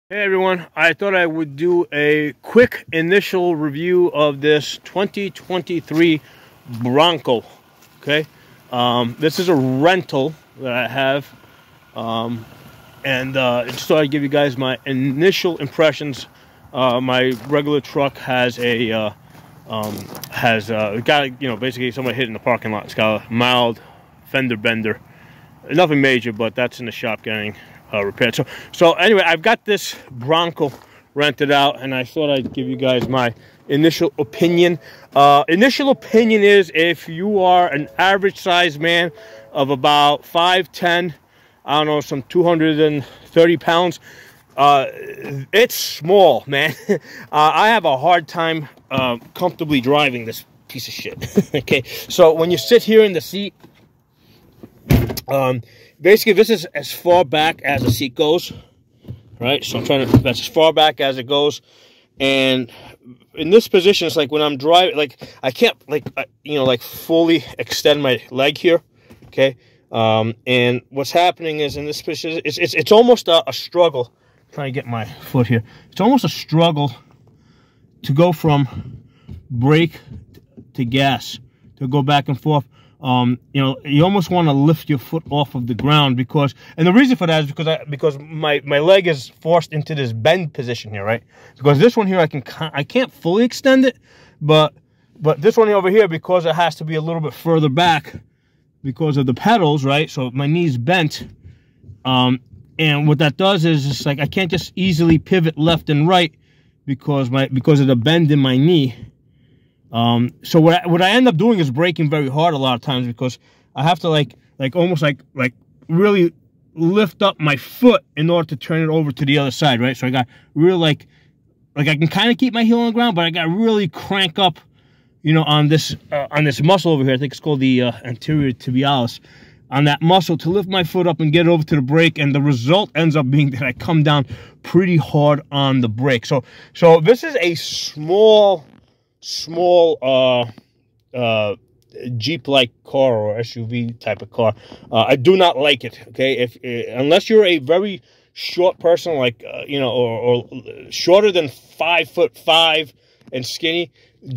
Hey everyone, I thought I would do a quick initial review of this 2023 Bronco. Okay, this is a rental that I have, and just thought I'd give you guys my initial impressions. My regular truck has a got, you know, basically somebody hit in the parking lot. It's got a mild fender bender, nothing major, but that's in the shop getting repaired. So anyway, I've got this Bronco rented out, and I thought I'd give you guys my initial opinion. Initial opinion is, if you are an average sized man of about 5'10", I don't know, some 230 pounds, it's small, man. I have a hard time comfortably driving this piece of shit. Okay, so when you sit here in the seat, basically this is as far back as the seat goes, right? So that's as far back as it goes, and in this position, it's like when I'm driving, like I can't, like, like fully extend my leg here. Okay, and what's happening is, in this position, it's almost a struggle. I'm trying to get my foot here. It's almost a struggle to go from brake to gas, to go back and forth. You almost want to lift your foot off of the ground, because, and the reason for that is because my leg is forced into this bend position here, right? Because this one here, I can't fully extend it, but this one over here, because it has to be a little bit further back because of the pedals, right? So my knee's bent, and what that does is, it's like I can't just easily pivot left and right because of the bend in my knee. So what I end up doing is braking very hard a lot of times, because I have to almost really lift up my foot in order to turn it over to the other side, right? So I got really like I can kind of keep my heel on the ground, but I got to really crank up, on this muscle over here. I think it's called the anterior tibialis, on that muscle, to lift my foot up and get it over to the brake, and the result ends up being that I come down pretty hard on the brake. So this is a small Jeep-like car, or SUV type of car. I do not like it. Okay, unless you're a very short person, like or shorter than 5'5" and skinny,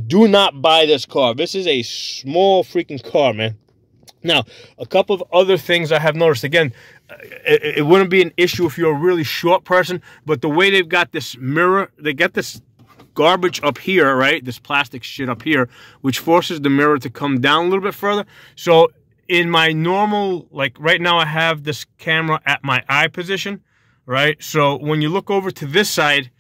do not buy this car. This is a small freaking car, man. Now, a couple of other things I have noticed. Again, it wouldn't be an issue if you're a really short person, but the way they've got this mirror, they get this garbage up here, right? This plastic shit up here, which forces the mirror to come down a little bit further. So in my normal, like right now, I have this camera at my eye position, right? So when you look over to this side,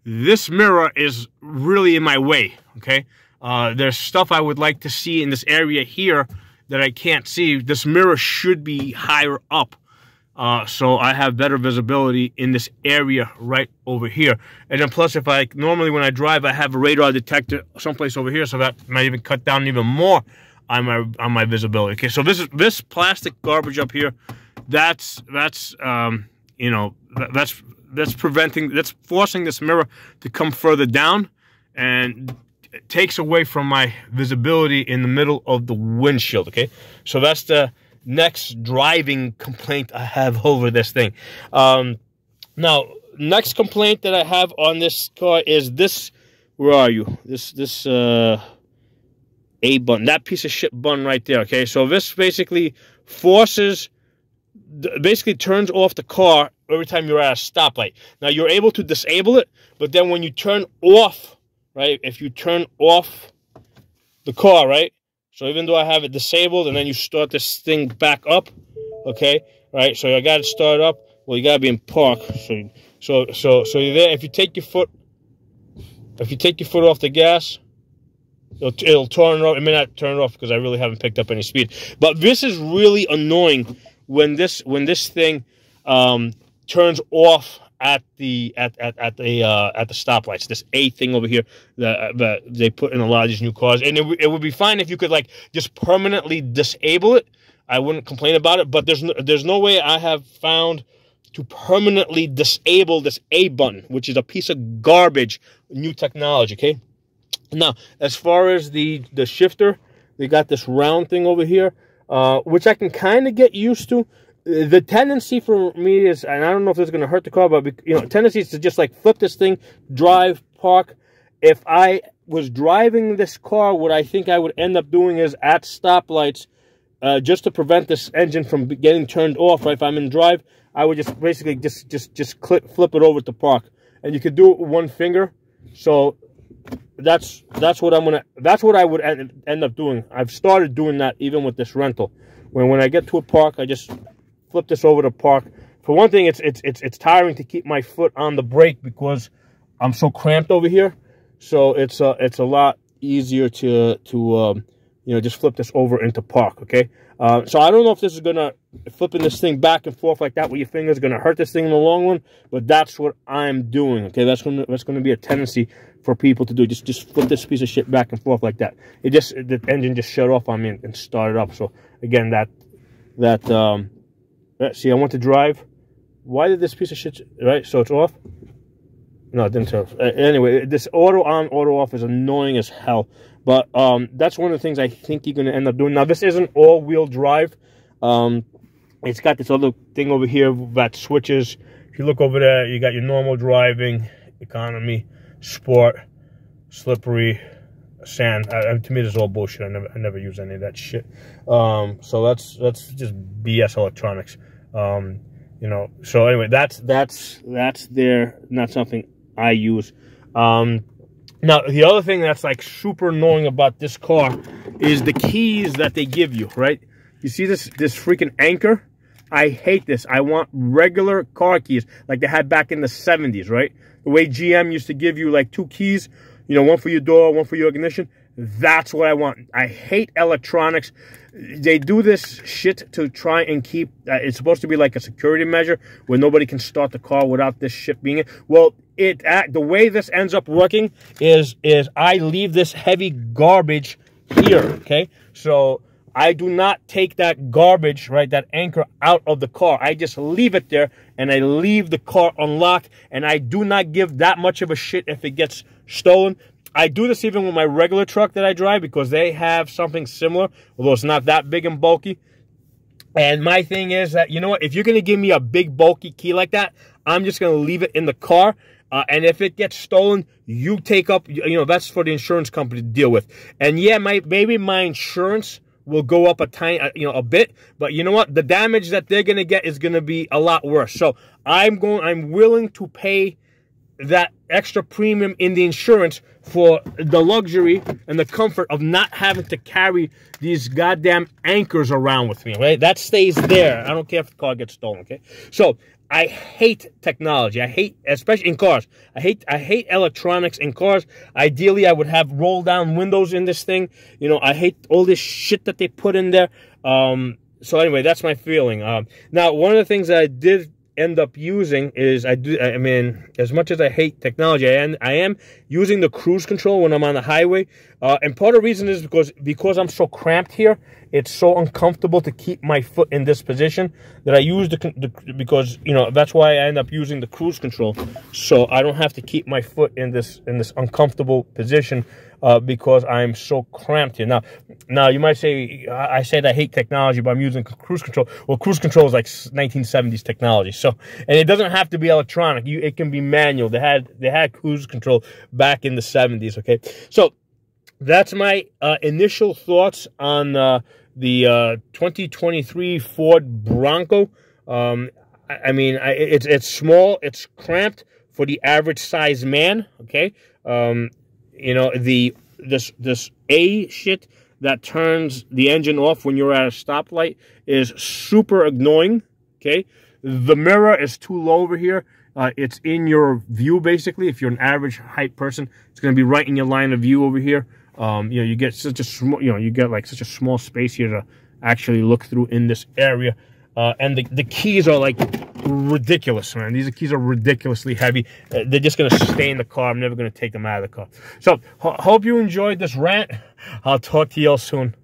this mirror is really in my way, okay? There's stuff I would like to see in this area here that I can't see. This mirror should be higher up, so I have better visibility in this area right over here. And then plus, normally when I drive, I have a radar detector someplace over here, so that might even cut down even more on my visibility. Okay, so this plastic garbage up here, that's forcing this mirror to come further down, and it takes away from my visibility in the middle of the windshield. Okay, so that's the next driving complaint I have over this thing. Now, next complaint that I have on this car is this. Where are you? This A button, that piece of shit button right there. Okay, so this basically turns off the car every time you're at a stoplight. Now, you're able to disable it, but then when you turn off, right, if you turn off the car, right, so even though I have it disabled, and then you start this thing back up, okay, right, so I got to start up, well, you got to be in park, so you're there. If you take your foot off the gas, it'll turn it off. It may not turn it off because I really haven't picked up any speed, but this is really annoying when this thing turns off at the stoplights. This A thing over here that they put in a lot of these new cars, and it would be fine if you could just permanently disable it. I wouldn't complain about it, but there's no way I have found to permanently disable this A button, which is a piece of garbage, new technology. Okay, now as far as the shifter, they got this round thing over here, which I can kind of get used to. the tendency for me is, and I don't know if this is going to hurt the car, but you know, tendency is to just like flip this thing, drive, park. If I was driving this car, what I think I would end up doing is at stoplights, just to prevent this engine from getting turned off. Right, if I'm in drive, I would just basically just flip it over to park, and you could do it with one finger. So that's what I would end up doing. I've started doing that even with this rental. When I get to a park, I just flip this over to park. For one thing, it's tiring to keep my foot on the brake because I'm so cramped over here. So it's a lot easier to you know, just flip this over into park. Okay. So I don't know if this is gonna, flipping this thing back and forth like that with your fingers is gonna hurt this thing in the long run, but that's what I'm doing. Okay, that's gonna be a tendency for people to do. Just flip this piece of shit back and forth like that. The engine just shut off on me and started up. So again, see, I want to drive. Why did this piece of shit, right? So it's off. No, it didn't turn off. Anyway, this auto on, auto off is annoying as hell. But that's one of the things I think you're going to end up doing. Now, this isn't all-wheel drive. It's got this other thing over here that switches. If you look over there, you got your normal driving, economy, sport, slippery, sand. To me, this is all bullshit. I never use any of that shit. So that's just BS electronics. You know. So anyway, that's there. Not something I use. Now, the other thing that's like super annoying about this car is the keys that they give you, right? You see this freaking anchor? I hate this. I want regular car keys like they had back in the 70s, right? The way GM used to give you like 2 keys, you know, one for your door, one for your ignition. That's what I want. I hate electronics. They do this shit to try and keep, it's supposed to be like a security measure where nobody can start the car without this shit being it. Well, the way this ends up working is I leave this heavy garbage here, okay? So I do not take that garbage, right, that anchor out of the car. I just leave it there, and I leave the car unlocked, and I do not give that much of a shit if it gets stolen. I do this even with my regular truck that I drive because they have something similar, although it's not that big and bulky. And my thing is that, you know what, if you're going to give me a big bulky key like that, I'm just going to leave it in the car. And if it gets stolen, you take up, you know, that's for the insurance company to deal with. And yeah, maybe my insurance will go up a bit, but you know what? The damage that they're going to get is going to be a lot worse. So I'm willing to pay that extra premium in the insurance for the luxury and the comfort of not having to carry these goddamn anchors around with me, right? That stays there. I don't care if the car gets stolen, okay? So I hate technology. I hate, especially in cars. I hate electronics in cars. Ideally, I would have roll down windows in this thing. You know, I hate all this shit that they put in there. So anyway, that's my feeling. Now, one of the things that I did end up using is I mean, as much as I hate technology, I am using the cruise control when I'm on the highway. And part of the reason is because I'm so cramped here, it's so uncomfortable to keep my foot in this position that I use because, you know, that's why I end up using the cruise control. So I don't have to keep my foot in this uncomfortable position because I'm so cramped here. Now you might say, I said I hate technology, but I'm using cruise control. Well, cruise control is like 1970s technology. So, and it doesn't have to be electronic. It can be manual. They had cruise control back in the 70s, okay? So that's my initial thoughts on the 2023 Ford Bronco. I mean, it's small, it's cramped for the average size man, okay? You know, this A shit that turns the engine off when you're at a stoplight is super annoying, okay? The mirror is too low over here. It's in your view, basically. If you're an average height person, it's going to be right in your line of view over here. You know, you get such a small, you know, you get like such a small space here to actually look through in this area. And the keys are like ridiculous, man. These keys are ridiculously heavy. They're just going to stay in the car. I'm never going to take them out of the car. So, hope you enjoyed this rant. I'll talk to you all soon.